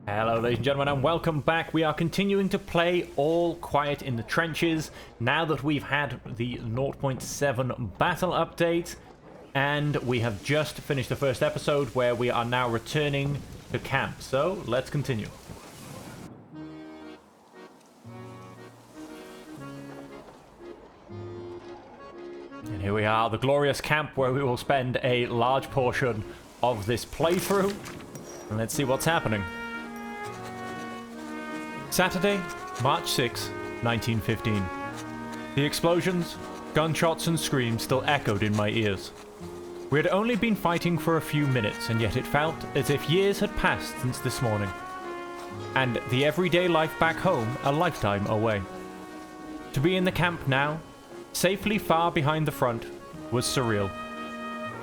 Hello ladies and gentlemen and welcome back. We are continuing to play All Quiet in the Trenches now that we've had the 0.7 battle update, and we have just finished the first episode where we are now returning to camp. So let's continue. And here we are, the glorious camp where we will spend a large portion of this playthrough. And let's see what's happening. Saturday, March 6, 1915. The explosions, gunshots and screams still echoed in my ears. We had only been fighting for a few minutes, and yet it felt as if years had passed since this morning. And the everyday life back home a lifetime away. To be in the camp now, safely far behind the front, was surreal.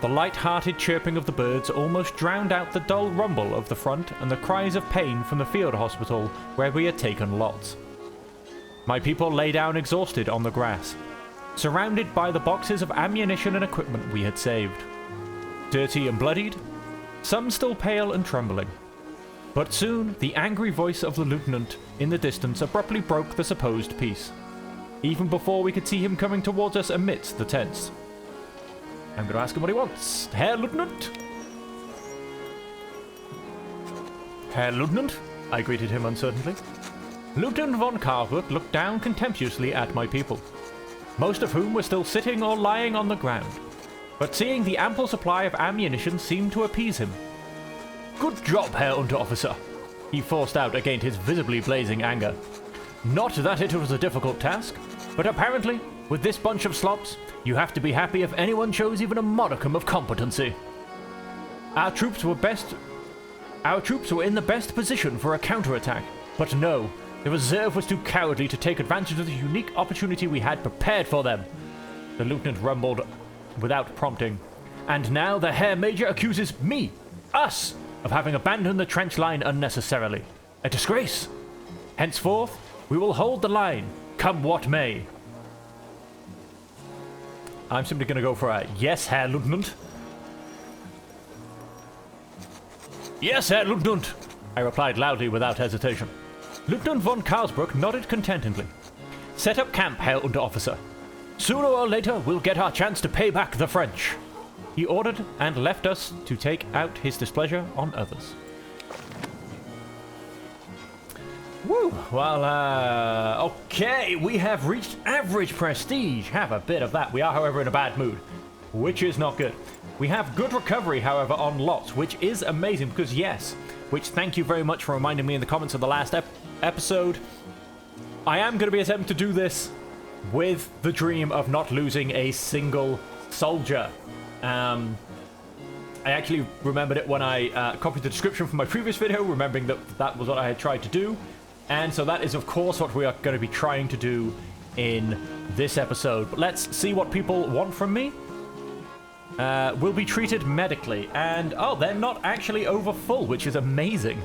The light-hearted chirping of the birds almost drowned out the dull rumble of the front and the cries of pain from the field hospital where we had taken lots. My people lay down exhausted on the grass, surrounded by the boxes of ammunition and equipment we had saved. Dirty and bloodied, some still pale and trembling. But soon the angry voice of the lieutenant in the distance abruptly broke the supposed peace, even before we could see him coming towards us amidst the tents. I'm going to ask him what he wants. Herr Lieutenant? Herr Lieutenant? I greeted him uncertainly. Lieutenant von Carlsberg looked down contemptuously at my people, most of whom were still sitting or lying on the ground. But seeing the ample supply of ammunition seemed to appease him. Good job, Herr Unterofficer, he forced out against his visibly blazing anger. Not that it was a difficult task, but apparently, with this bunch of slops, you have to be happy if anyone shows even a modicum of competency. Our troops were in the best position for a counterattack, but no, the reserve was too cowardly to take advantage of the unique opportunity we had prepared for them. The lieutenant rumbled without prompting. And now the Herr Major accuses us, of having abandoned the trench line unnecessarily. A disgrace. Henceforth, we will hold the line, come what may. I'm simply going to go for a yes, Herr Lieutenant. Yes, Herr Lieutenant, I replied loudly without hesitation. Lieutenant von Carlsberg nodded contentedly. Set up camp, Herr Unterofficer. Sooner or later, we'll get our chance to pay back the French. He ordered and left us to take out his displeasure on others. Woo! Well, okay, we have reached average prestige. Have a bit of that. We are, however, in a bad mood, which is not good. We have good recovery, however, on lots, which is amazing because, yes, which thank you very much for reminding me in the comments of the last episode, I am going to be attempting to do this with the dream of not losing a single soldier. I actually remembered it when I copied the description from my previous video, remembering that that was what I had tried to do. And so that is, of course, what we are going to be trying to do in this episode. But let's see what people want from me. We'll be treated medically. And, oh, they're not actually over full, which is amazing.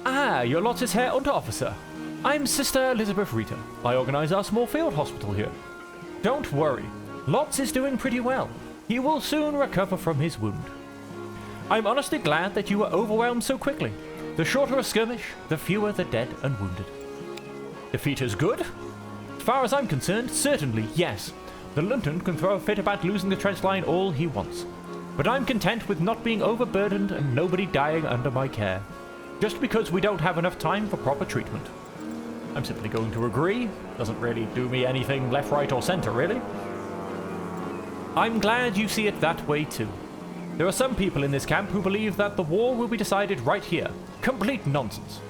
Ah, your lot is Herr Unterofficer. I'm Sister Elizabeth Rita. I organize our small field hospital here. Don't worry. Lotz is doing pretty well. He will soon recover from his wound. I'm honestly glad that you were overwhelmed so quickly. The shorter a skirmish, the fewer the dead and wounded. Defeat is good? As far as I'm concerned, certainly yes. The lieutenant can throw a fit about losing the trench line all he wants. But I'm content with not being overburdened and nobody dying under my care. Just because we don't have enough time for proper treatment. I'm simply going to agree. Doesn't really do me anything left, right, or center, really. I'm glad you see it that way too. There are some people in this camp who believe that the war will be decided right here. Complete nonsense.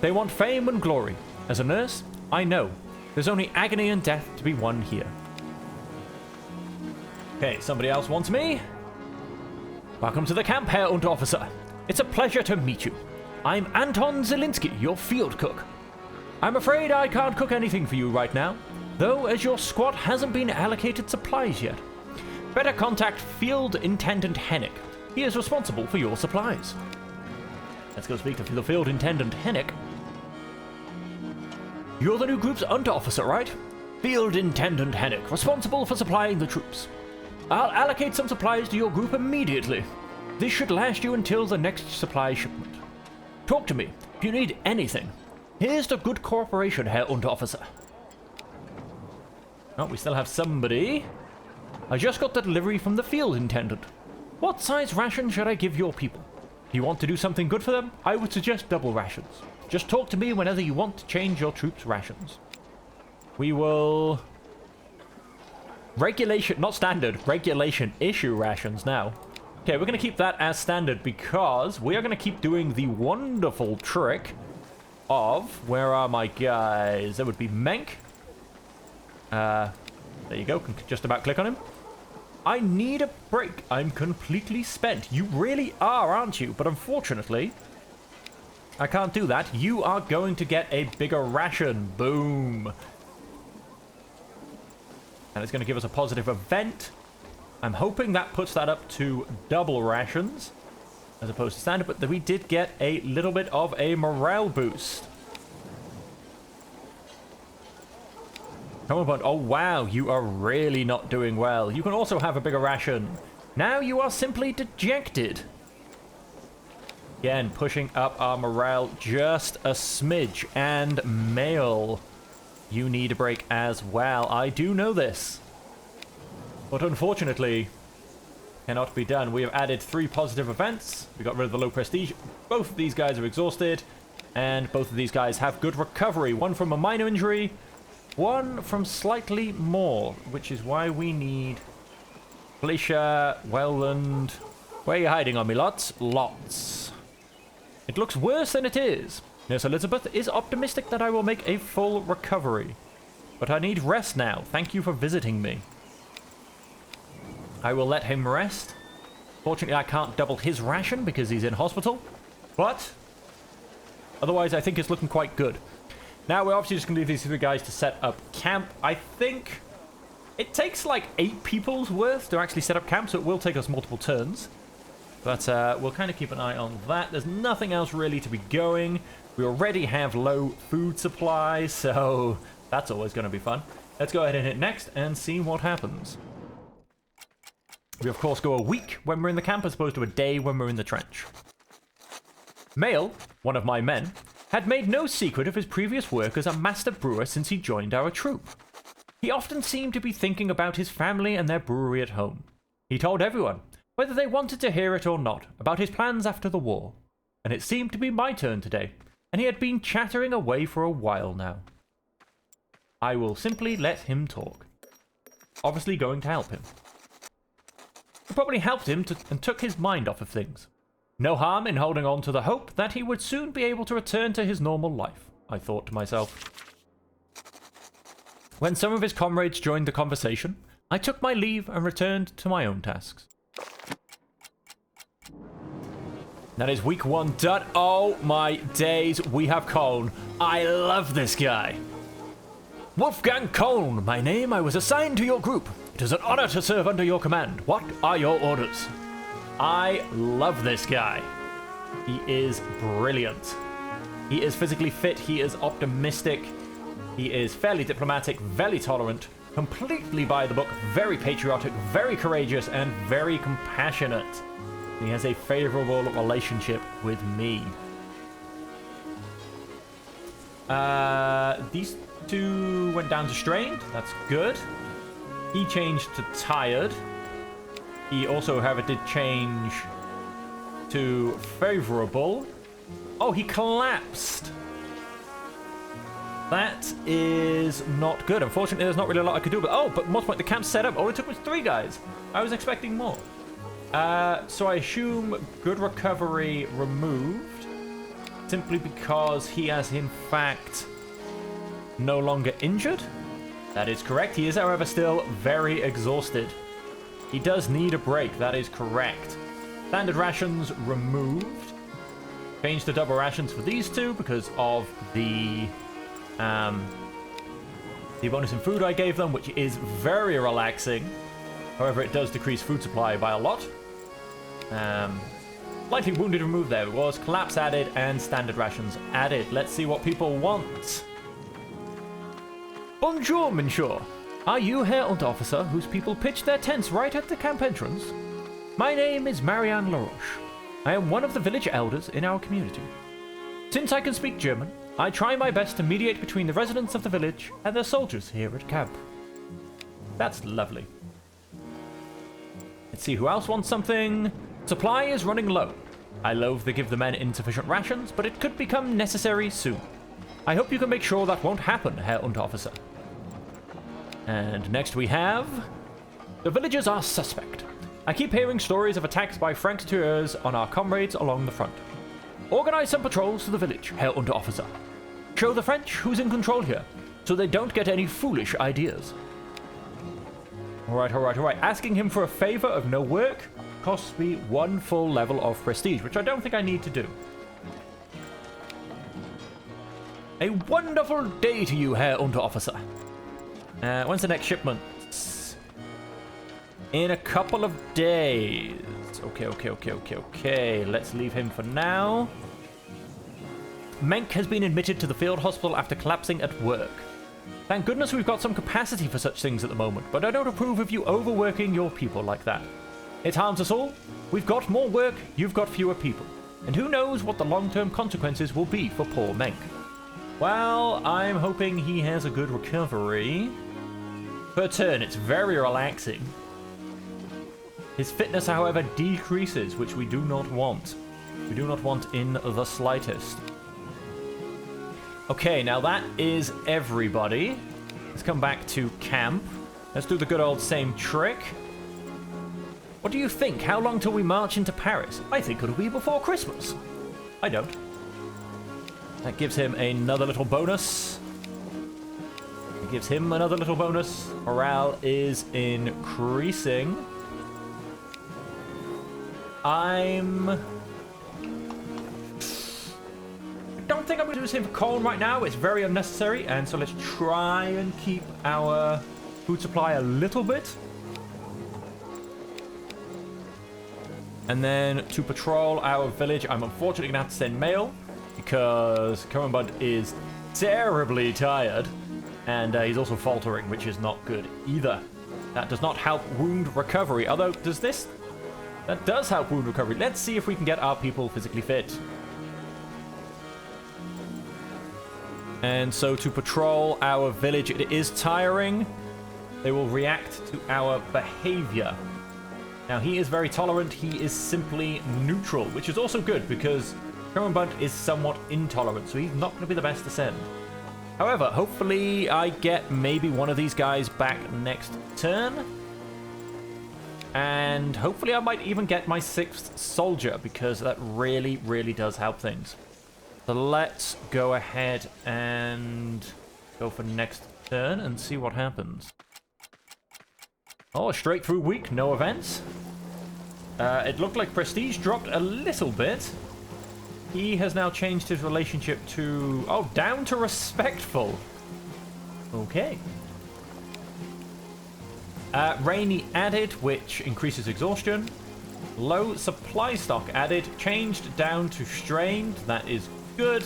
They want fame and glory. As a nurse, I know. There's only agony and death to be won here. Okay, somebody else wants me. Welcome to the camp, Herr Unterofficer. It's a pleasure to meet you. I'm Anton Zielinski, your field cook. I'm afraid I can't cook anything for you right now, though as your squad hasn't been allocated supplies yet. Better contact Field Intendant Hennick. He is responsible for your supplies. Let's go speak to the Field Intendant Hennick. You're the new group's Unterofficer, right? Field Intendant Hennick, responsible for supplying the troops. I'll allocate some supplies to your group immediately. This should last you until the next supply shipment. Talk to me if you need anything. Here's the good cooperation, Herr Unterofficer. Oh, we still have somebody. I just got the delivery from the field intendant. What size ration should I give your people? If you want to do something good for them, I would suggest double rations. Just talk to me whenever you want to change your troops' rations. We will... Regulation, not standard, regulation issue rations now. Okay, we're going to keep that as standard because we are going to keep doing the wonderful trick of... Where are my guys? That would be Menk. There you go, can just about click on him. I need a break. I'm completely spent. You really are, aren't you? But unfortunately, I can't do that. You are going to get a bigger ration. Boom. And it's going to give us a positive event. I'm hoping that puts that up to double rations as opposed to standard, but we did get a little bit of a morale boost. Come on, bud. Oh, wow. You are really not doing well. You can also have a bigger ration. Now you are simply dejected. Again, pushing up our morale just a smidge. And Mail, you need a break as well. I do know this. But unfortunately, cannot be done. We have added 3 positive events. We got rid of the low prestige. Both of these guys are exhausted. And both of these guys have good recovery. One from a minor injury. One from slightly more, which is why we need Felicia, Welland. Where are you hiding on me, lots? Lots. It looks worse than it is. Nurse Elizabeth is optimistic that I will make a full recovery. But I need rest now. Thank you for visiting me. I will let him rest. Fortunately, I can't double his ration because he's in hospital. But otherwise, I think it's looking quite good. Now, we're obviously just going to leave these 3 guys to set up camp. I think it takes like 8 people's worth to actually set up camp, so it will take us multiple turns. But we'll kind of keep an eye on that. There's nothing else really to be going. We already have low food supply, so that's always going to be fun. Let's go ahead and hit next and see what happens. We, of course, go a week when we're in the camp as opposed to a day when we're in the trench. Mail, one of my men, had made no secret of his previous work as a master brewer since he joined our troop. He often seemed to be thinking about his family and their brewery at home. He told everyone, whether they wanted to hear it or not, about his plans after the war. And it seemed to be my turn today, and he had been chattering away for a while now. I will simply let him talk. Obviously going to help him. It probably helped him and took his mind off of things. No harm in holding on to the hope that he would soon be able to return to his normal life, I thought to myself. When some of his comrades joined the conversation, I took my leave and returned to my own tasks. That is week 1 done. Oh my days, we have Cone. I love this guy. Wolfgang Cone, my name. I was assigned to your group. It is an honor to serve under your command. What are your orders? I love this guy. He is brilliant. He is physically fit. He is optimistic. He is fairly diplomatic, very tolerant, completely by the book, very patriotic, very courageous, and very compassionate. He has a favorable relationship with me. These 2 went down to strained. That's good. He changed to tired. He also, however, did change to favorable. Oh, he collapsed. That is not good. Unfortunately, there's not really a lot I could do. But most point, the camp's set up. Oh, it took us 3 guys. I was expecting more. So I assume good recovery removed. Simply because he has, in fact, no longer injured. That is correct. He is, however, still very exhausted. He does need a break, that is correct. Standard rations removed. Changed to double rations for these 2 because of the bonus in food I gave them, which is very relaxing. However, it does decrease food supply by a lot. Slightly wounded removed there it was. Collapse added and standard rations added. Let's see what people want. Bonjour, monsieur. Are you Herr Unterofficer whose people pitched their tents right at the camp entrance? My name is Marianne LaRoche. I am one of the village elders in our community. Since I can speak German, I try my best to mediate between the residents of the village and their soldiers here at camp. That's lovely. Let's see who else wants something. Supply is running low. I loathe to give the men insufficient rations, but it could become necessary soon. I hope you can make sure that won't happen, Herr Unterofficer. And next we have... The villagers are suspect. I keep hearing stories of attacks by francs-tireurs on our comrades along the front. Organize some patrols to the village, Herr Unterofficer. Show the French who's in control here, so they don't get any foolish ideas. Alright. Asking him for a favor of no work costs me 1 full level of prestige, which I don't think I need to do. A wonderful day to you, Herr Unterofficer. When's the next shipment? In a couple of days. Okay. Let's leave him for now. Menk has been admitted to the field hospital after collapsing at work. Thank goodness we've got some capacity for such things at the moment, but I don't approve of you overworking your people like that. It harms us all. We've got more work, you've got fewer people. And who knows what the long-term consequences will be for poor Menk. Well, I'm hoping he has a good recovery. Per turn, it's very relaxing. His fitness, however, decreases, which we do not want. We do not want in the slightest. Okay, now that is everybody. Let's come back to camp. Let's do the good old same trick. What do you think? How long till we march into Paris? I think it'll be before Christmas. I don't. That gives him another little bonus. It gives him another little bonus. Morale is increasing. I don't think I'm going to do the same for Colm right now. It's very unnecessary, and so let's try and keep our food supply a little bit. And then to patrol our village, I'm unfortunately going to have to send mail because Coenbud is terribly tired, and he's also faltering, which is not good either. That does not help wound recovery, although does this? That does help wound recovery. Let's see if we can get our people physically fit. And so to patrol our village, it is tiring. They will react to our behavior. Now, he is very tolerant. He is simply neutral, which is also good because Coenbud is somewhat intolerant, so he's not going to be the best to send. However, hopefully I get maybe one of these guys back next turn. And hopefully I might even get my 6th soldier, because that really, really does help things. So let's go ahead and go for next turn and see what happens. Oh, a straight through week, no events. It looked like prestige dropped a little bit. He has now changed his relationship to... Oh, down to respectful. Okay. Rainy added, which increases exhaustion. Low supply stock added, changed down to strained. That is good.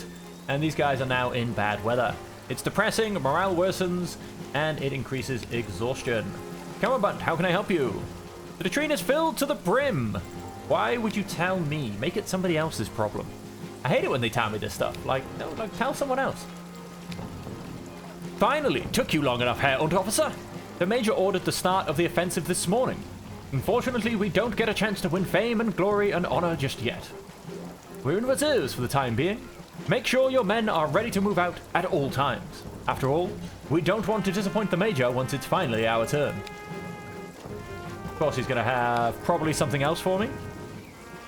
And these guys are now in bad weather. It's depressing, morale worsens, and it increases exhaustion. Come on, Bunt, how can I help you? The latrine is filled to the brim. Why would you tell me? Make it somebody else's problem. I hate it when they tell me this stuff. Like, no, like, tell someone else. Finally, took you long enough, Herr Unterofficer. The Major ordered the start of the offensive this morning. Unfortunately, we don't get a chance to win fame and glory and honor just yet. We're in reserves for the time being. Make sure your men are ready to move out at all times. After all, we don't want to disappoint the Major once it's finally our turn. Of course, he's going to have probably something else for me.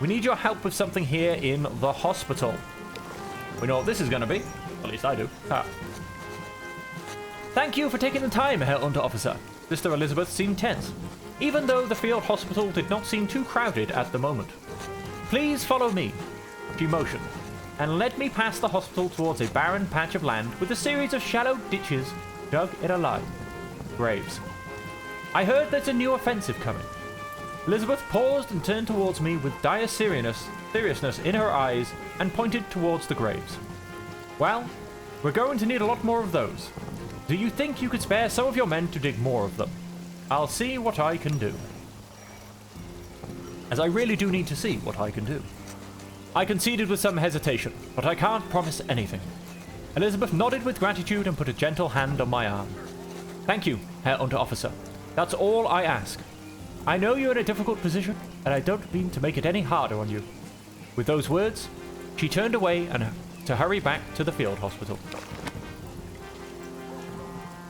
We need your help with something here in the hospital. We know what this is going to be. At least I do. Ah. Thank you for taking the time, Herr Unterofficer. Sister Elizabeth seemed tense, even though the field hospital did not seem too crowded at the moment. Please follow me. She motioned, and led me past the hospital towards a barren patch of land with a series of shallow ditches dug in a line. Graves. I heard there's a new offensive coming. Elizabeth paused and turned towards me with dire seriousness in her eyes and pointed towards the graves. Well, we're going to need a lot more of those. Do you think you could spare some of your men to dig more of them? I'll see what I can do. As I really do need to see what I can do. I conceded with some hesitation, but I can't promise anything. Elizabeth nodded with gratitude and put a gentle hand on my arm. Thank you, Herr Unterofficer. That's all I ask. I know you're in a difficult position, and I don't mean to make it any harder on you. With those words, she turned away and to hurry back to the field hospital.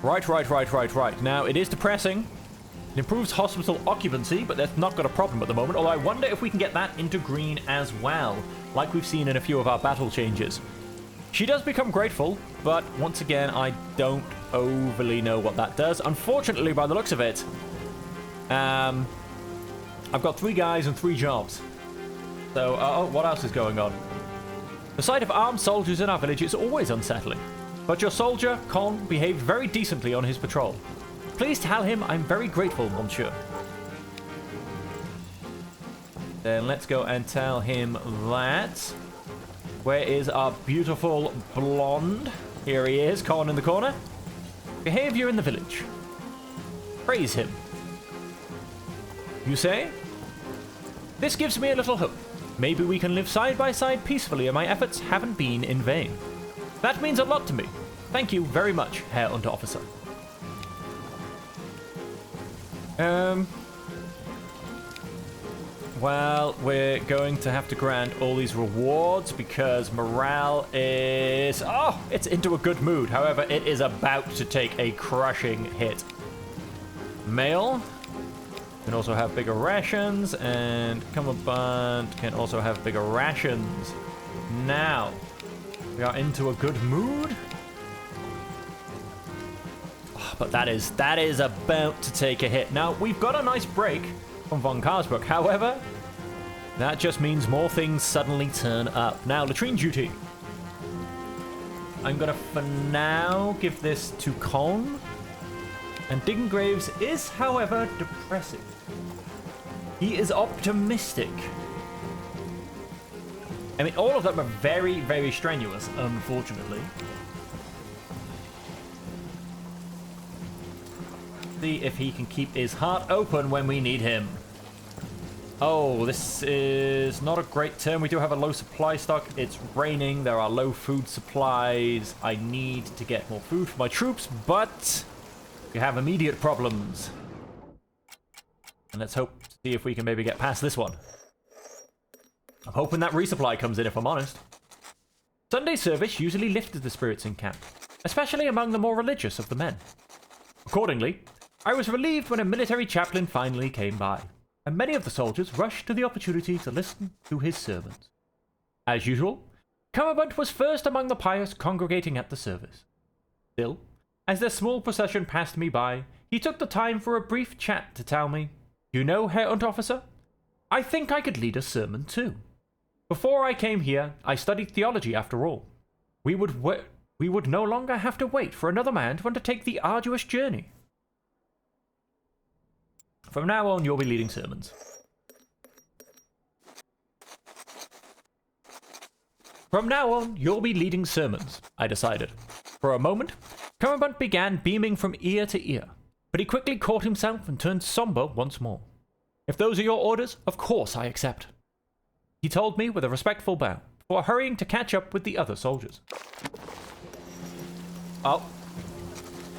Right. Now, it is depressing. It improves hospital occupancy, but that's not got a problem at the moment. Although I wonder if we can get that into green as well, like we've seen in a few of our battle changes. She does become grateful, but once again, I don't overly know what that does. Unfortunately, by the looks of it, I've got 3 guys and 3 jobs. So, what else is going on? The sight of armed soldiers in our village is always unsettling. But your soldier, Con, behaved very decently on his patrol. Please tell him I'm very grateful, monsieur. Then let's go and tell him that. Where is our beautiful blonde? Here he is, Con in the corner. Behavior in the village. Praise him. You say? This gives me a little hope. Maybe we can live side by side peacefully and my efforts haven't been in vain. That means a lot to me. Thank you very much, Herr Unterofficer. Well, we're going to have to grant all these rewards because morale is... Oh, it's into a good mood. However, it is about to take a crushing hit. Male can also have bigger rations, and Cummerbund can also have bigger rations. Now, we are into a good mood. Oh, but that is about to take a hit. Now, we've got a nice break from von Karsbrook. However, that just means more things suddenly turn up. Now, latrine duty. I'm going to, for now, give this to Con. And digging graves is, however, depressing. He is optimistic. I mean, all of them are very, very strenuous, unfortunately. See if he can keep his heart open when we need him. Oh, this is not a great turn. We do have a low supply stock. It's raining. There are low food supplies. I need to get more food for my troops, but we have immediate problems. And let's hope to see if we can maybe get past this one. I'm hoping that resupply comes in, if I'm honest. Sunday service usually lifted the spirits in camp, especially among the more religious of the men. Accordingly, I was relieved when a military chaplain finally came by, and many of the soldiers rushed to the opportunity to listen to his sermons. As usual, Cummerbund was first among the pious congregating at the service. Still, as their small procession passed me by, he took the time for a brief chat to tell me, "You know, Herr Unterofficer, I think I could lead a sermon too. Before I came here, I studied theology after all. We would no longer have to wait for another man to undertake the arduous journey. From now on, you'll be leading sermons." From now on, you'll be leading sermons, I decided. For a moment, Cummerbund began beaming from ear to ear, but he quickly caught himself and turned somber once more. "If those are your orders, of course I accept," he told me with a respectful bow, before hurrying to catch up with the other soldiers. Oh.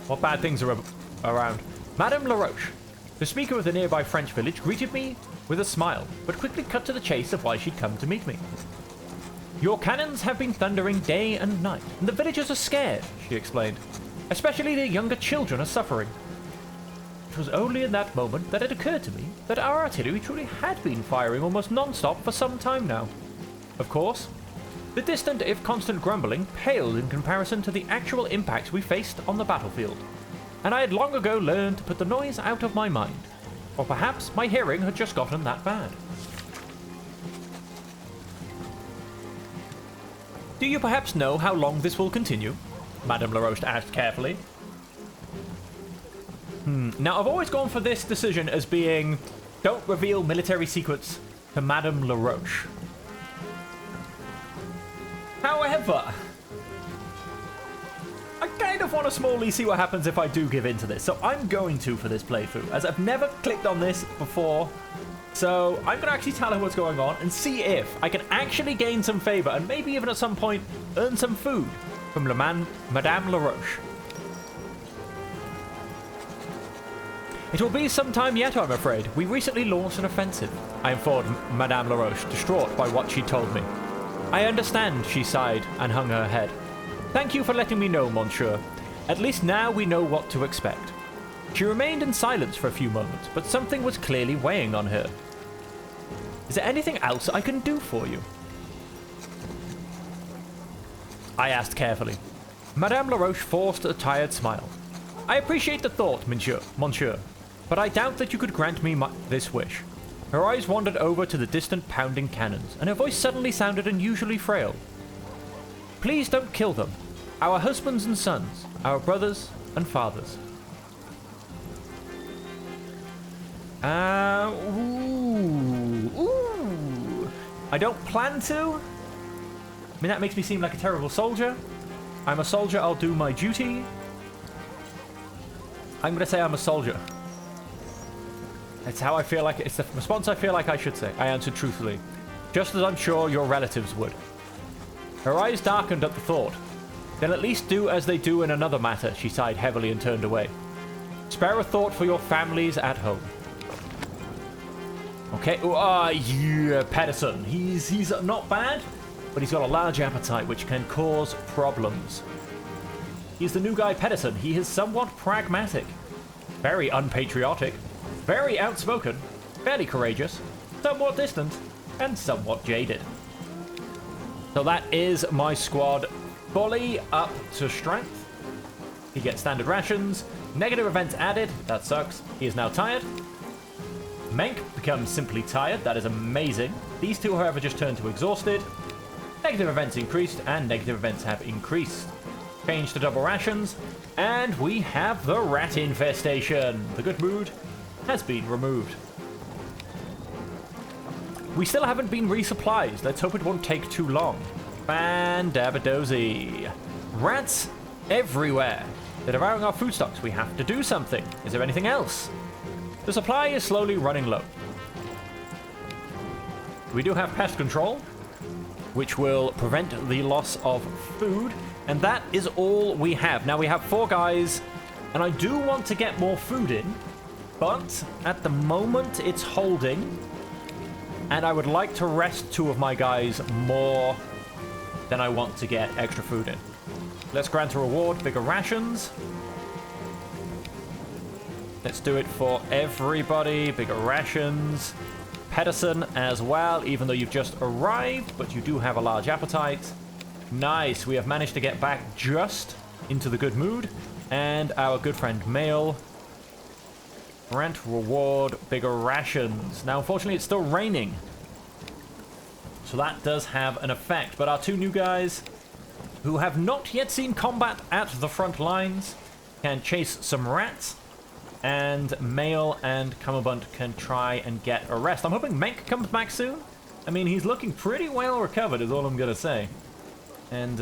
What bad things are around? Madame Laroche, the speaker of the nearby French village, greeted me with a smile, but quickly cut to the chase of why she'd come to meet me. "Your cannons have been thundering day and night, and the villagers are scared," she explained. "Especially the younger children are suffering." It was only in that moment that it occurred to me that our artillery truly had been firing almost non-stop for some time now. Of course, the distant if constant grumbling paled in comparison to the actual impacts we faced on the battlefield, and I had long ago learned to put the noise out of my mind. Or perhaps my hearing had just gotten that bad. "Do you perhaps know how long this will continue?" Madame Laroche asked carefully. Now, I've always gone for this decision as being, don't reveal military secrets to Madame Laroche. However, I kind of want to smallly see what happens if I do give in to this, so I'm going to for this playthrough, as I've never clicked on this before, So I'm going to actually tell her what's going on and see if I can actually gain some favor and maybe even at some point earn some food from Madame LaRoche. It will be some time yet, I'm afraid. We recently launched an offensive, I informed Madame LaRoche, distraught by what she told me. I understand, she sighed and hung her head. Thank you for letting me know, monsieur. At least now we know what to expect. She remained in silence for a few moments, but something was clearly weighing on her. Is there anything else I can do for you? I asked carefully. Madame LaRoche forced a tired smile. I appreciate the thought, monsieur, but I doubt that you could grant me this wish. Her eyes wandered over to the distant pounding cannons, and her voice suddenly sounded unusually frail. Please don't kill them. Our husbands and sons, our brothers and fathers. Ooh. I don't plan to. I mean, that makes me seem like a terrible soldier. I'm a soldier, I'll do my duty. I'm going to say I'm a soldier. It's how I feel like, it's the response I feel like I should say. I answered truthfully, just as I'm sure your relatives would. Her eyes darkened at the thought. Then at least do as they do in another matter, she sighed heavily and turned away. Spare a thought for your families at home. Okay, yeah, Pedersen. He's not bad, but he's got a large appetite, which can cause problems. He's the new guy, Pedersen. He is somewhat pragmatic, very unpatriotic, very outspoken, fairly courageous, somewhat distant, and somewhat jaded. So that is my squad fully up to strength. He gets standard rations, negative events added, that sucks. He is now tired. Menk becomes simply tired, that is amazing. These two, however, just turned to exhausted. Negative events increased, and negative events have increased. Change to double rations, and we have the rat infestation. The good mood has been removed. We still haven't been resupplied. Let's hope it won't take too long. Fan-dabba-dozy. Rats everywhere. They're devouring our food stocks. We have to do something. Is there anything else? The supply is slowly running low. We do have pest control, which will prevent the loss of food. And that is all we have. Now we have 4 guys, and I do want to get more food in, but at the moment it's holding, and I would like to rest 2 of my guys more than I want to get extra food in. Let's grant a reward, bigger rations. Let's do it for everybody, bigger rations. Pedersen as well, even though you've just arrived, but you do have a large appetite. Nice, we have managed to get back just into the good mood. And our good friend Mail. Grant reward, bigger rations. Now, unfortunately, it's still raining. So that does have an effect. But our 2 new guys, who have not yet seen combat at the front lines, can chase some rats. And Mail and Cumberbunt can try and get a rest. I'm hoping Menk comes back soon. I mean, he's looking pretty well recovered, is all I'm going to say. And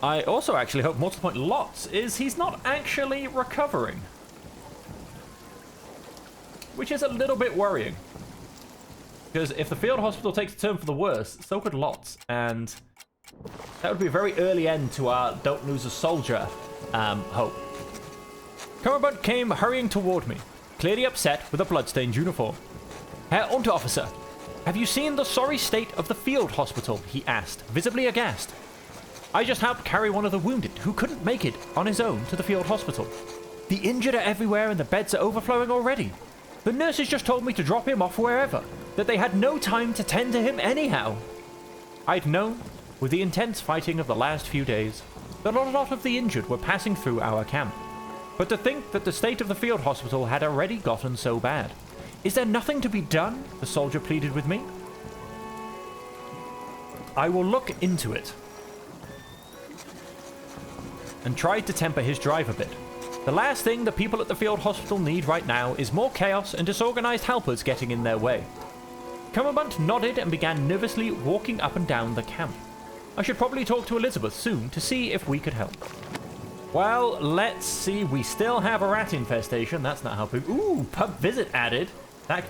I also actually hope Mortal Point Lots is he's not actually recovering. Which is a little bit worrying. Because if the field hospital takes a turn for the worse, so could Lots. And that would be a very early end to our don't lose a soldier hope. Cumberbunt came hurrying toward me, clearly upset with a bloodstained uniform. Herr Unterofficer, have you seen the sorry state of the field hospital? He asked, visibly aghast. I just helped carry one of the wounded who couldn't make it on his own to the field hospital. The injured are everywhere and the beds are overflowing already. The nurses just told me to drop him off wherever, that they had no time to tend to him anyhow. I'd known, with the intense fighting of the last few days, that a lot of the injured were passing through our camp. But to think that the state of the field hospital had already gotten so bad. Is there nothing to be done? The soldier pleaded with me. I will look into it. And tried to temper his drive a bit. The last thing the people at the field hospital need right now is more chaos and disorganized helpers getting in their way. Cumberbunt nodded and began nervously walking up and down the camp. I should probably talk to Elizabeth soon to see if we could help. Well, let's see. We still have a rat infestation. That's not helping. Ooh, pub visit added. That...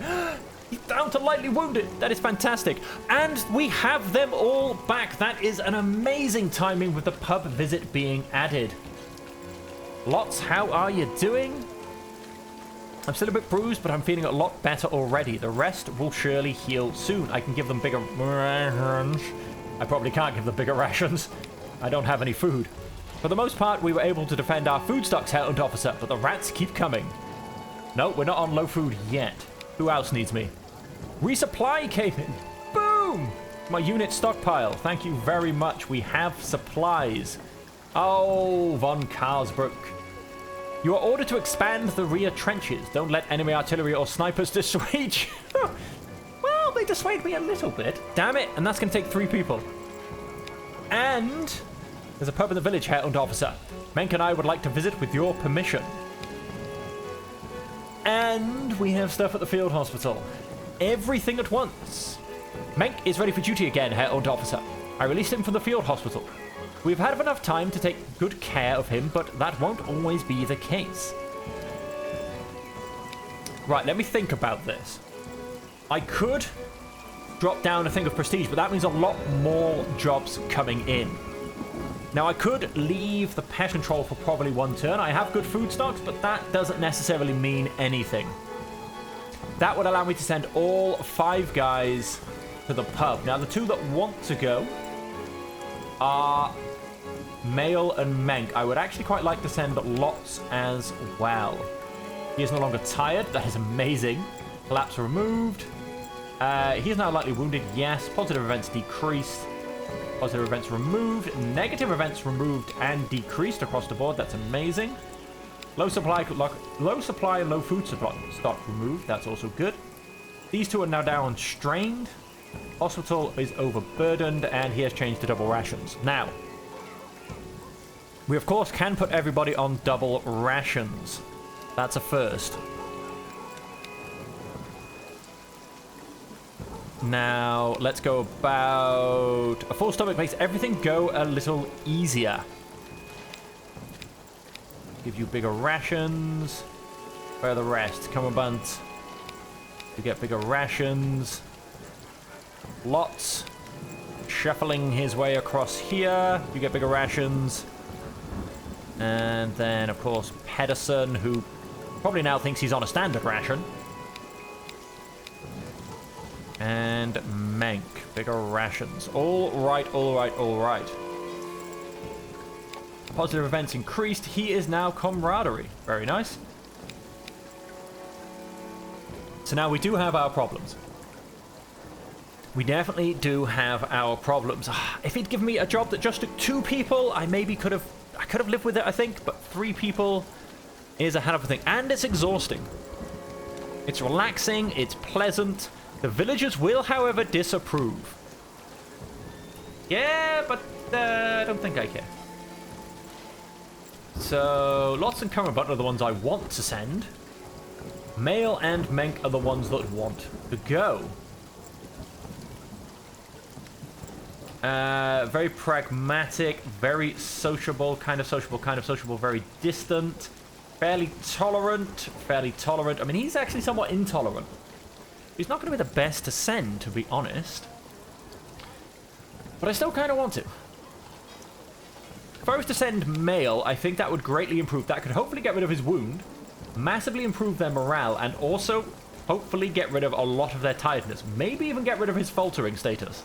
He's down to lightly wounded. That is fantastic. And we have them all back. That is an amazing timing with the pub visit being added. Lots, how are you doing? I'm still a bit bruised, but I'm feeling a lot better already. The rest will surely heal soon. I can give them bigger rations. I probably can't give them bigger rations. I don't have any food. For the most part, we were able to defend our food stocks, Herald Officer, but the rats keep coming. No, we're not on low food yet. Who else needs me? Resupply came in. Boom! My unit stockpile. Thank you very much. We have supplies. Oh, von Karlsbruck. You are ordered to expand the rear trenches. Don't let enemy artillery or snipers dissuade you. Well, they dissuade me a little bit. Damn it. And that's going to take 3 people. And there's a pub in the village, Herr und Officer. Menk and I would like to visit with your permission. And we have stuff at the field hospital. Everything at once. Menk is ready for duty again, Herr und Officer. I released him from the field hospital. We've had enough time to take good care of him, but that won't always be the case. Right, let me think about this. I could drop down a thing of prestige, but that means a lot more jobs coming in. Now, I could leave the pest control for probably 1 turn. I have good food stocks, but that doesn't necessarily mean anything. That would allow me to send all 5 guys to the pub. Now, the 2 that want to go are Mail and Menk. I would actually quite like to send Lots as well. He is no longer tired. That is amazing. Collapse removed. He is now lightly wounded. Yes. Positive events decreased. Positive events removed. Negative events removed and decreased across the board. That's amazing. Low supply and low food supply stock removed. That's also good. These 2 are now down strained. Hospital is overburdened, and he has changed to double rations. Now, we of course can put everybody on double rations. That's a first. Now, let's go about... A full stomach makes everything go a little easier. Give you bigger rations. Where are the rest? Come on, Bunt. You get bigger rations. Lots. Shuffling his way across here. You get bigger rations. And then, of course, Pedersen, who probably now thinks he's on a standard ration. And Menk. Bigger rations. All right, all right, all right. Positive events increased. He is now camaraderie. Very nice. So now we do have our problems. We definitely do have our problems. If he'd given me a job that just took 2 people, I maybe could have lived with it, I think. But 3 people is a hell of a thing. And it's exhausting. It's relaxing. It's pleasant. The villagers will, however, disapprove. Yeah, but I don't think I care. So, Lots and Cameron Button are the ones I want to send. Mail and Menk are the ones that want to go. Very pragmatic, very sociable, kind of sociable, very distant, fairly tolerant. I mean, he's actually somewhat intolerant. He's not going to be the best to send, to be honest. But I still kind of want to. If I was to send Mail, I think that would greatly improve. That could hopefully get rid of his wound, massively improve their morale, and also hopefully get rid of a lot of their tiredness. Maybe even get rid of his faltering status.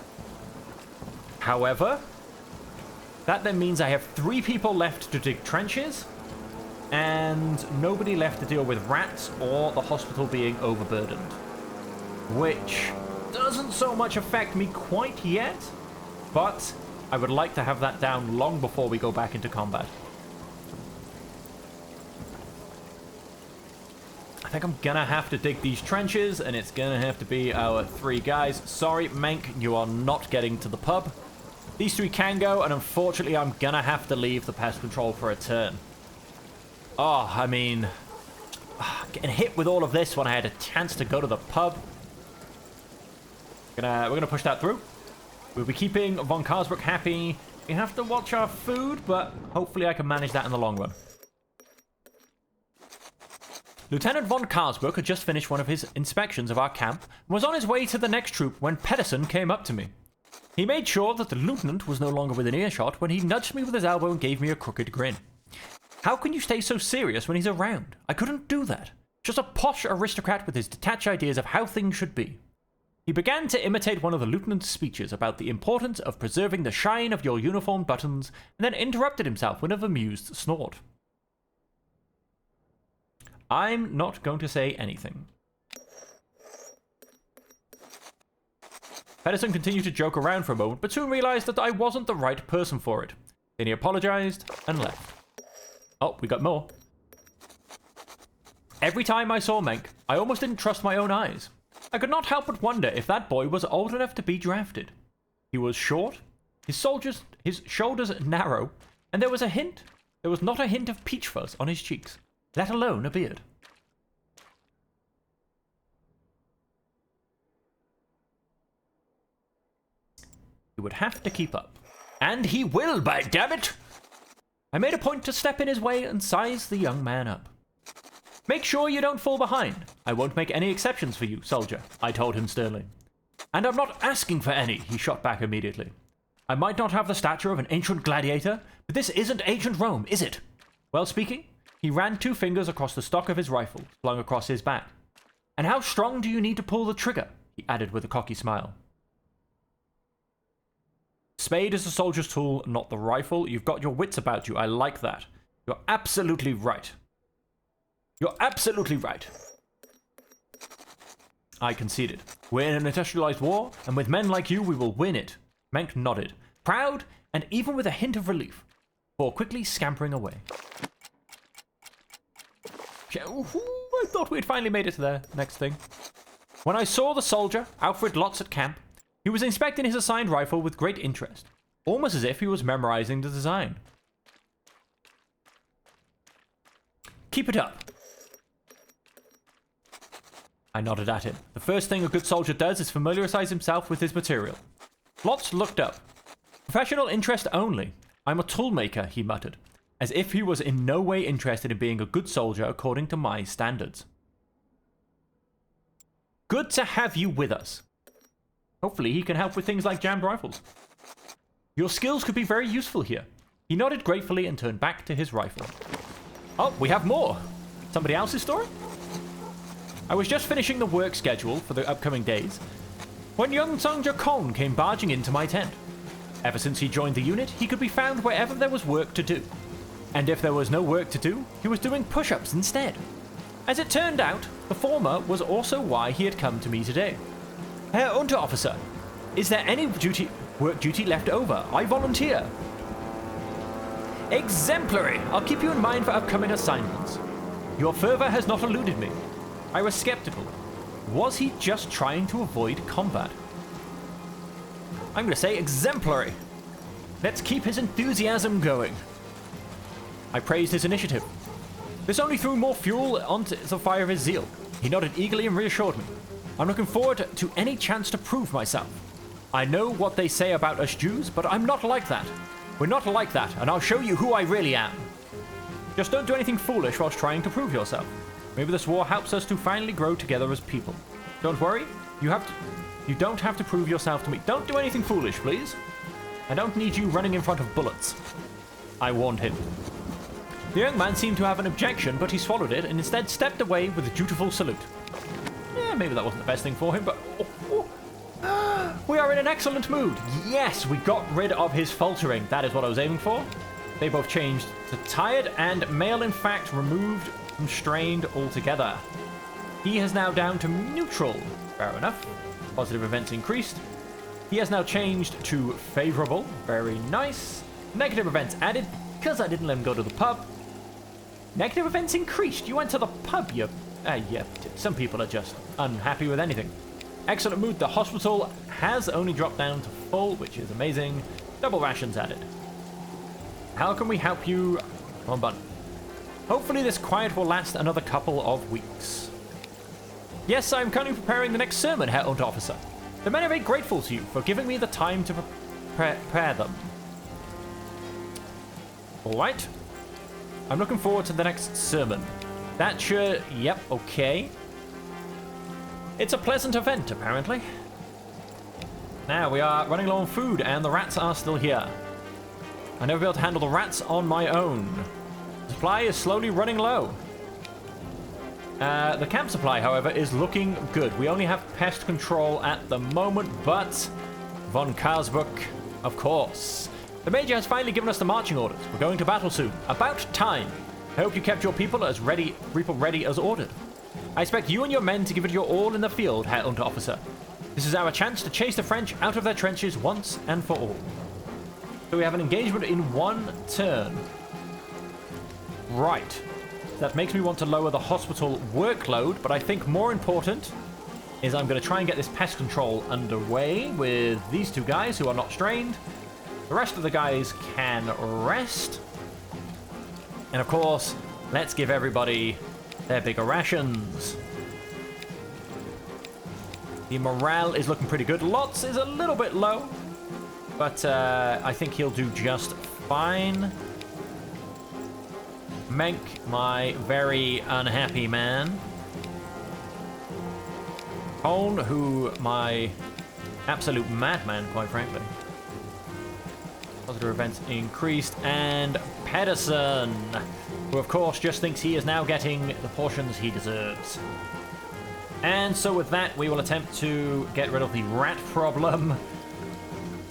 However, that then means I have 3 people left to dig trenches, and nobody left to deal with rats or the hospital being overburdened. Which doesn't so much affect me quite yet, but I would like to have that down long before we go back into combat. I think I'm gonna have to dig these trenches, and it's gonna have to be our 3 guys. Sorry, Menk, you are not getting to the pub. These 3 can go, and unfortunately I'm gonna have to leave the pest control for a turn. Oh, I mean, getting hit with all of this when I had a chance to go to the pub. We're gonna push that through. We'll be keeping von Karlsbruck happy. We have to watch our food, but hopefully I can manage that in the long run. Lieutenant von Karlsburg had just finished one of his inspections of our camp and was on his way to the next troop when Pedersen came up to me. He made sure that the lieutenant was no longer within earshot when he nudged me with his elbow and gave me a crooked grin. How can you stay so serious when he's around? I couldn't do that. Just a posh aristocrat with his detached ideas of how things should be. He began to imitate one of the lieutenant's speeches about the importance of preserving the shine of your uniform buttons, and then interrupted himself with an amused snort. I'm not going to say anything. Pedersen continued to joke around for a moment, but soon realized that I wasn't the right person for it. Then he apologized and left. Oh, we got more. Every time I saw Menk, I almost didn't trust my own eyes. I could not help but wonder if that boy was old enough to be drafted. He was short, his shoulders narrow, and there was not a hint of peach fuzz on his cheeks, let alone a beard. He would have to keep up. And he will, by damn it! I made a point to step in his way and size the young man up. Make sure you don't fall behind. I won't make any exceptions for you, soldier, I told him sternly. And I'm not asking for any, he shot back immediately. I might not have the stature of an ancient gladiator, but this isn't ancient Rome, is it? Well speaking, he ran 2 fingers across the stock of his rifle, flung across his back. And how strong do you need to pull the trigger? He added with a cocky smile. Spade is a soldier's tool, not the rifle. You've got your wits about you. I like that. You're absolutely right. You're absolutely right. I conceded. We're in an industrialized war, and with men like you, we will win it. Menk nodded, proud and even with a hint of relief, before quickly scampering away. I thought we'd finally made it to the next thing. When I saw the soldier, Alfred Lotz, at camp, he was inspecting his assigned rifle with great interest, almost as if he was memorizing the design. Keep it up. I nodded at him. The first thing a good soldier does is familiarize himself with his material. Lotz looked up. Professional interest only. I'm a toolmaker, he muttered, as if he was in no way interested in being a good soldier according to my standards. Good to have you with us. Hopefully he can help with things like jammed rifles. Your skills could be very useful here. He nodded gratefully and turned back to his rifle. Oh, we have more. Somebody else's story? I was just finishing the work schedule for the upcoming days when young Soldier Kohn came barging into my tent. Ever since he joined the unit, he could be found wherever there was work to do. And if there was no work to do, he was doing push-ups instead. As it turned out, the former was also why he had come to me today. Herr Unterofficer, is there any work duty left over? I volunteer. Exemplary! I'll keep you in mind for upcoming assignments. Your fervor has not eluded me. I was skeptical. Was he just trying to avoid combat? I'm going to say exemplary. Let's keep his enthusiasm going. I praised his initiative. This only threw more fuel onto the fire of his zeal. He nodded eagerly and reassured me. I'm looking forward to any chance to prove myself. I know what they say about us Jews, but I'm not like that. We're not like that, and I'll show you who I really am. Just don't do anything foolish whilst trying to prove yourself. Maybe this war helps us to finally grow together as people. Don't worry, you don't have to prove yourself to me. Don't do anything foolish, please. I don't need you running in front of bullets. I warned him. The young man seemed to have an objection, but he swallowed it and instead stepped away with a dutiful salute. Yeah, maybe that wasn't the best thing for him, but... We are in an excellent mood. Yes, we got rid of his faltering. That is what I was aiming for. They both changed to tired and male, in fact, removed from strained altogether. He is now down to neutral. Fair enough. Positive events increased. He has now changed to favorable. Very nice. Negative events added because I didn't let him go to the pub. Negative events increased. You went to the pub. Yeah, some people are just unhappy with anything. Excellent mood. The hospital has only dropped down to full, which is amazing. Double rations added. How can we help you? Come on, button. Hopefully this quiet will last another couple of weeks. Yes, I'm currently preparing the next sermon, Herr Unterofficer. The men are very grateful to you for giving me the time to prepare them. Alright. I'm looking forward to the next sermon. That should... Yep, okay. It's a pleasant event, apparently. Now, we are running low on food, and the rats are still here. I'll never be able to handle the rats on my own. The supply is slowly running low. The camp supply, however, is looking good. We only have pest control at the moment, but von Karsbrook, of course. The Major has finally given us the marching orders. We're going to battle soon. About time. I hope you kept your people ready as ordered. I expect you and your men to give it your all in the field, Herr Unterofficer. This is our chance to chase the French out of their trenches once and for all. So we have an engagement in 1 turn. Right. That makes me want to lower the hospital workload, but I think more important is I'm going to try and get this pest control underway with these 2 guys who are not strained. The rest of the guys can rest. And of course, let's give everybody their bigger rations. The morale is looking pretty good. Lots is a little bit low, but I think he'll do just fine. Menk, my very unhappy man. Hone, who my absolute madman, quite frankly. Positive events increased. And Pedersen, who of course just thinks he is now getting the portions he deserves. And so with that, we will attempt to get rid of the rat problem.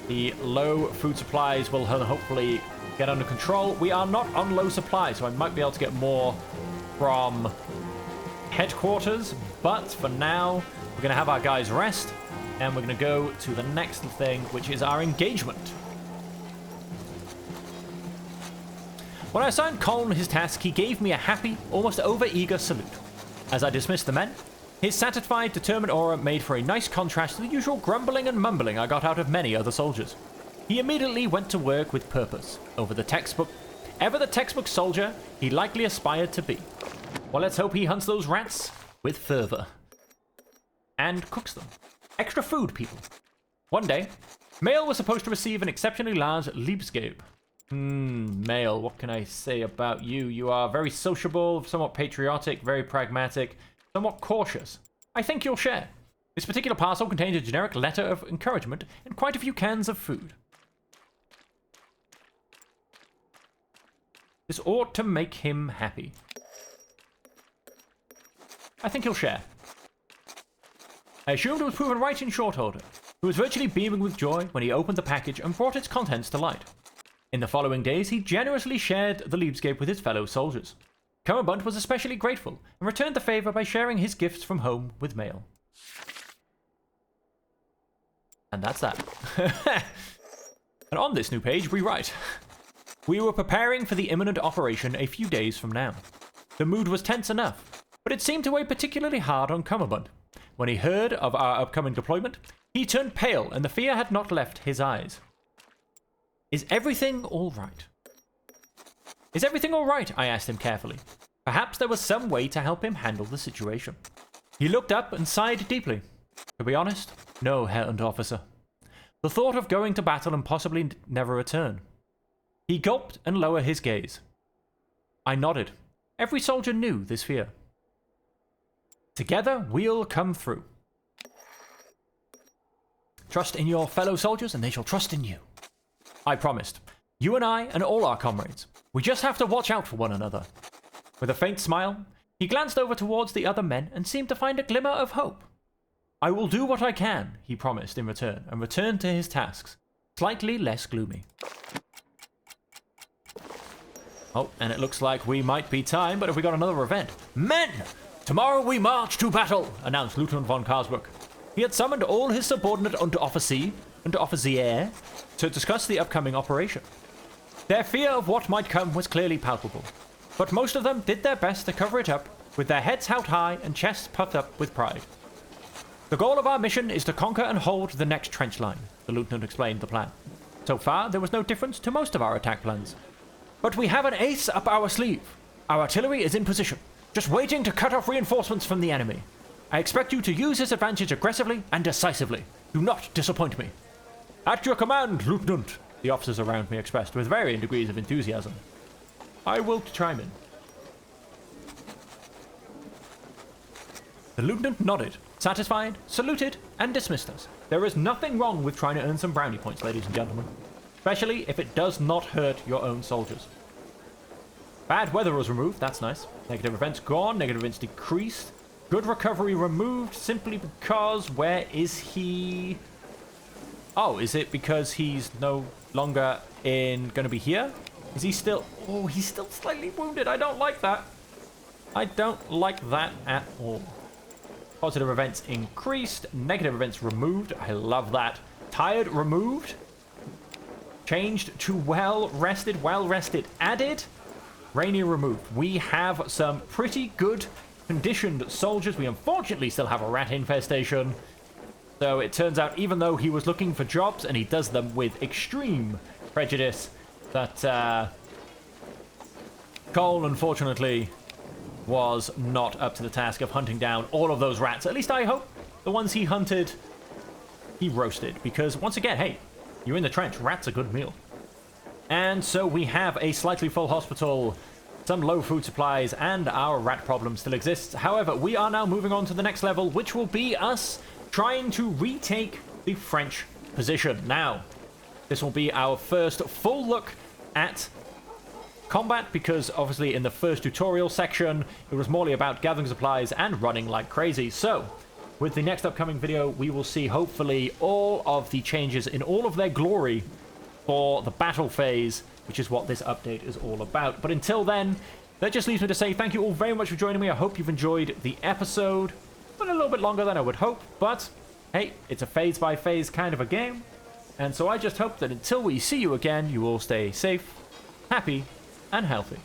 The low food supplies will hopefully get under control. We are not on low supply, so I might be able to get more from headquarters. But for now, we're going to have our guys rest, and we're going to go to the next thing, which is our engagement. When I assigned Colin his task, he gave me a happy, almost over-eager salute. As I dismissed the men, his satisfied, determined aura made for a nice contrast to the usual grumbling and mumbling I got out of many other soldiers. He immediately went to work with purpose, ever the textbook soldier he likely aspired to be. Well, let's hope he hunts those rats with fervor. And cooks them. Extra food, people. One day, Mail was supposed to receive an exceptionally large Liebesgabe. Mail, what can I say about you? You are very sociable, somewhat patriotic, very pragmatic, somewhat cautious. I think you'll share. This particular parcel contains a generic letter of encouragement and quite a few cans of food. This ought to make him happy. I think he'll share. I assumed it was proven right in short order. He was virtually beaming with joy when he opened the package and brought its contents to light. In the following days, he generously shared the Liebesgabe with his fellow soldiers. Cummerbund was especially grateful and returned the favor by sharing his gifts from home with Mail. And that's that. And on this new page, we write, we were preparing for the imminent operation a few days from now. The mood was tense enough, but it seemed to weigh particularly hard on Cummerbund. When he heard of our upcoming deployment, he turned pale and the fear had not left his eyes. Is everything all right? Is everything all right? I asked him carefully. Perhaps there was some way to help him handle the situation. He looked up and sighed deeply. To be honest, no, Herr Unterofficer. The thought of going to battle and possibly never return. He gulped and lowered his gaze. I nodded. Every soldier knew this fear. Together, we'll come through. Trust in your fellow soldiers and they shall trust in you. I promised. You and I and all our comrades. We just have to watch out for one another. With a faint smile, he glanced over towards the other men and seemed to find a glimmer of hope. I will do what I can, he promised in return, and returned to his tasks, slightly less gloomy. Oh, and it looks like we might be time, but have we got another event? Men! Tomorrow we march to battle, announced Lieutenant von Karsbrook. He had summoned all his subordinate Unteroffizier to discuss the upcoming operation. Their fear of what might come was clearly palpable, but most of them did their best to cover it up, with their heads held high and chests puffed up with pride. The goal of our mission is to conquer and hold the next trench line, the lieutenant explained the plan. So far, there was no difference to most of our attack plans. But we have an ace up our sleeve. Our artillery is in position, just waiting to cut off reinforcements from the enemy. I expect you to use this advantage aggressively and decisively. Do not disappoint me. At your command, Lieutenant, the officers around me expressed with varying degrees of enthusiasm. I will chime in. The lieutenant nodded, satisfied, saluted, and dismissed us. There is nothing wrong with trying to earn some brownie points, ladies and gentlemen. Especially if it does not hurt your own soldiers. Bad weather was removed, that's nice. Negative events gone, negative events decreased. Good recovery removed simply because, where is he? Oh, is it because he's no longer gonna be here? Is he still, oh, he's still slightly wounded. I don't like that. I don't like that at all. Positive events increased, negative events removed. I love that. Tired removed. Changed to well rested added. Rainy removed. We have some pretty good conditioned soldiers. We unfortunately still have a rat infestation. So it turns out, even though he was looking for jobs, and he does them with extreme prejudice, that Cole, unfortunately, was not up to the task of hunting down all of those rats. At least I hope the ones he hunted, he roasted. Because, once again, hey, you're in the trench. Rat's a good meal. And so we have a slightly full hospital, some low food supplies, and our rat problem still exists. However, we are now moving on to the next level, which will be us trying to retake the French position. Now, this will be our first full look at combat, because obviously in the first tutorial section, it was morely about gathering supplies and running like crazy. So, with the next upcoming video, we will see hopefully all of the changes in all of their glory for the battle phase, which is what this update is all about. But until then, that just leaves me to say thank you all very much for joining me. I hope you've enjoyed the episode. Been a little bit longer than I would hope, but hey, it's a phase by phase kind of a game. And so I just hope that until we see you again, you all stay safe, happy, and healthy.